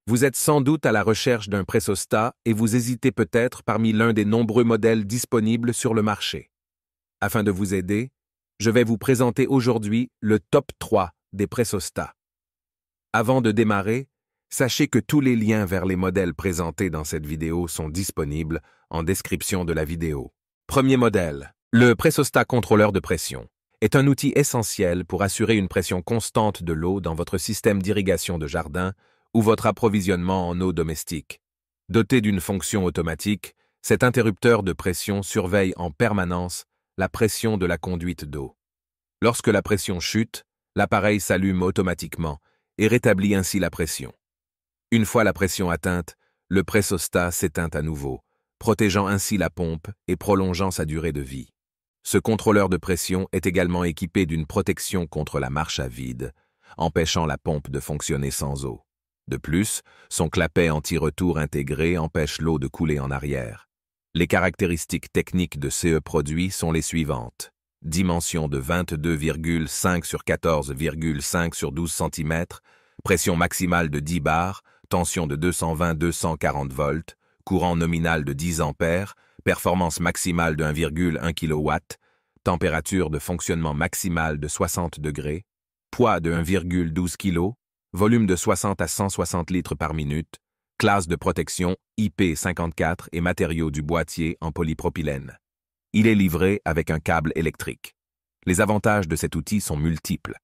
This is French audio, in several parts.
Vous êtes sans doute à la recherche d'un pressostat et vous hésitez peut-être parmi l'un des nombreux modèles disponibles sur le marché. Afin de vous aider, je vais vous présenter aujourd'hui le top 3 des pressostats. Avant de démarrer, sachez que tous les liens vers les modèles présentés dans cette vidéo sont disponibles en description de la vidéo. Premier modèle, le pressostat contrôleur de pression, est un outil essentiel pour assurer une pression constante de l'eau dans votre système d'irrigation de jardin ou votre approvisionnement en eau domestique. Doté d'une fonction automatique, cet interrupteur de pression surveille en permanence la pression de la conduite d'eau. Lorsque la pression chute, l'appareil s'allume automatiquement et rétablit ainsi la pression. Une fois la pression atteinte, le pressostat s'éteint à nouveau, protégeant ainsi la pompe et prolongeant sa durée de vie. Ce contrôleur de pression est également équipé d'une protection contre la marche à vide, empêchant la pompe de fonctionner sans eau. De plus, son clapet anti-retour intégré empêche l'eau de couler en arrière. Les caractéristiques techniques de ce produit sont les suivantes. Dimension de 22,5 sur 14,5 sur 12 cm, pression maximale de 10 bars, tension de 220-240 volts, courant nominal de 10 ampères, performance maximale de 1,1 kW, température de fonctionnement maximale de 60 degrés, poids de 1,12 kg, volume de 60 à 160 litres par minute, classe de protection IP54 et matériaux du boîtier en polypropylène. Il est livré avec un câble électrique. Les avantages de cet outil sont multiples.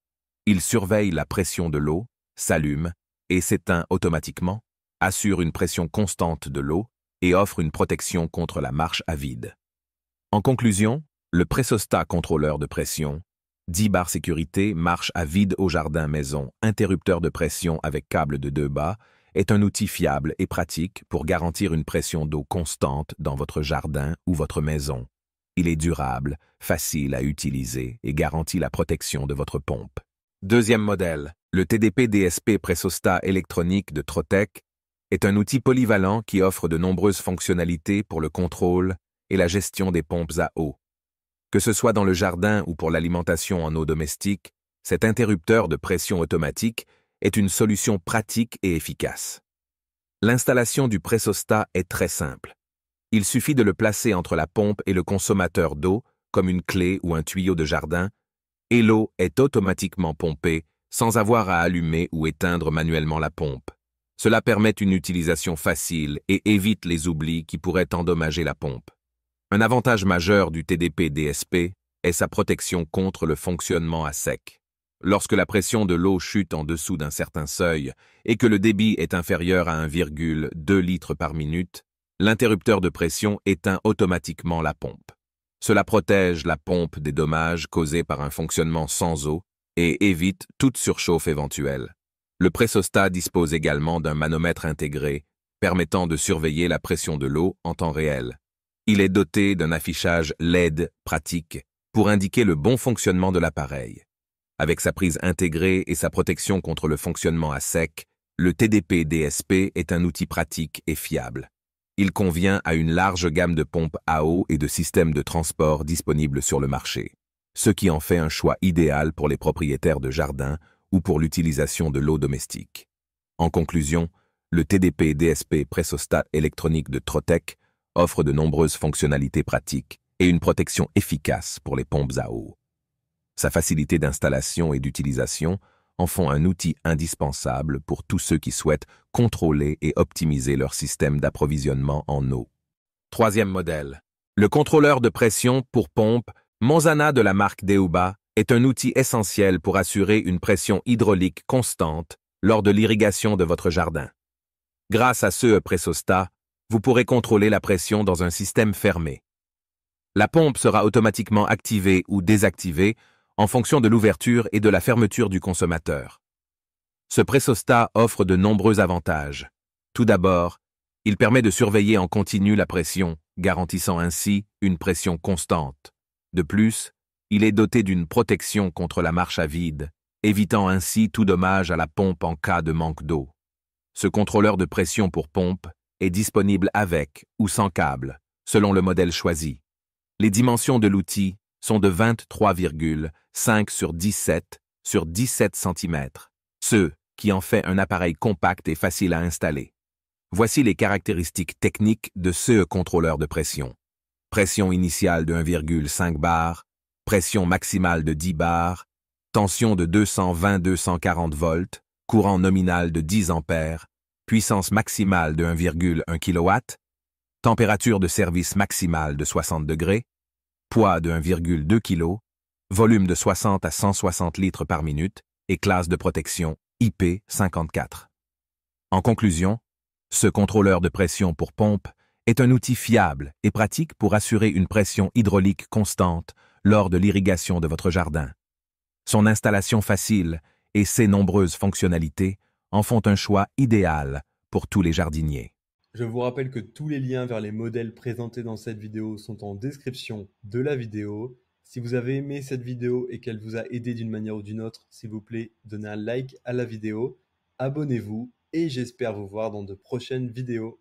Il surveille la pression de l'eau, s'allume et s'éteint automatiquement, assure une pression constante de l'eau et offre une protection contre la marche à vide. En conclusion, le pressostat contrôleur de pression, 10 bars sécurité, marche à vide au jardin maison, interrupteur de pression avec câble de 2 bas, est un outil fiable et pratique pour garantir une pression d'eau constante dans votre jardin ou votre maison. Il est durable, facile à utiliser et garantit la protection de votre pompe. Deuxième modèle, le TDP DSP Pressostat électronique de Trotec est un outil polyvalent qui offre de nombreuses fonctionnalités pour le contrôle et la gestion des pompes à eau. Que ce soit dans le jardin ou pour l'alimentation en eau domestique, cet interrupteur de pression automatique est une solution pratique et efficace. L'installation du pressostat est très simple. Il suffit de le placer entre la pompe et le consommateur d'eau, comme une clé ou un tuyau de jardin, et l'eau est automatiquement pompée sans avoir à allumer ou éteindre manuellement la pompe. Cela permet une utilisation facile et évite les oublis qui pourraient endommager la pompe. Un avantage majeur du TDP DSP est sa protection contre le fonctionnement à sec. Lorsque la pression de l'eau chute en dessous d'un certain seuil et que le débit est inférieur à 1,2 litres par minute, l'interrupteur de pression éteint automatiquement la pompe. Cela protège la pompe des dommages causés par un fonctionnement sans eau et évite toute surchauffe éventuelle. Le pressostat dispose également d'un manomètre intégré permettant de surveiller la pression de l'eau en temps réel. Il est doté d'un affichage LED pratique pour indiquer le bon fonctionnement de l'appareil. Avec sa prise intégrée et sa protection contre le fonctionnement à sec, le TDP DSP est un outil pratique et fiable. Il convient à une large gamme de pompes à eau et de systèmes de transport disponibles sur le marché, ce qui en fait un choix idéal pour les propriétaires de jardins ou pour l'utilisation de l'eau domestique. En conclusion, le TDP DSP Pressostat électronique de Trotec offre de nombreuses fonctionnalités pratiques et une protection efficace pour les pompes à eau. Sa facilité d'installation et d'utilisation en font un outil indispensable pour tous ceux qui souhaitent contrôler et optimiser leur système d'approvisionnement en eau. Troisième modèle. Le contrôleur de pression pour pompe Monzana de la marque Deuba est un outil essentiel pour assurer une pression hydraulique constante lors de l'irrigation de votre jardin. Grâce à ce pressostat, vous pourrez contrôler la pression dans un système fermé. La pompe sera automatiquement activée ou désactivée en fonction de l'ouverture et de la fermeture du consommateur. Ce pressostat offre de nombreux avantages. Tout d'abord, il permet de surveiller en continu la pression, garantissant ainsi une pression constante. De plus, il est doté d'une protection contre la marche à vide, évitant ainsi tout dommage à la pompe en cas de manque d'eau. Ce contrôleur de pression pour pompe est disponible avec ou sans câble, selon le modèle choisi. Les dimensions de l'outil sont de 23,5 sur 17 sur 17 cm. Ce qui en fait un appareil compact et facile à installer. Voici les caractéristiques techniques de ce contrôleur de pression. Pression initiale de 1,5 bar, pression maximale de 10 bars, tension de 220-240 volts, courant nominal de 10 ampères, puissance maximale de 1,1 kW, température de service maximale de 60 degrés, poids de 1,2 kg, volume de 60 à 160 litres par minute et classe de protection IP54. En conclusion, ce contrôleur de pression pour pompe est un outil fiable et pratique pour assurer une pression hydraulique constante lors de l'irrigation de votre jardin. Son installation facile et ses nombreuses fonctionnalités en font un choix idéal pour tous les jardiniers. Je vous rappelle que tous les liens vers les modèles présentés dans cette vidéo sont en description de la vidéo. Si vous avez aimé cette vidéo et qu'elle vous a aidé d'une manière ou d'une autre, s'il vous plaît, donnez un like à la vidéo, abonnez-vous et j'espère vous voir dans de prochaines vidéos.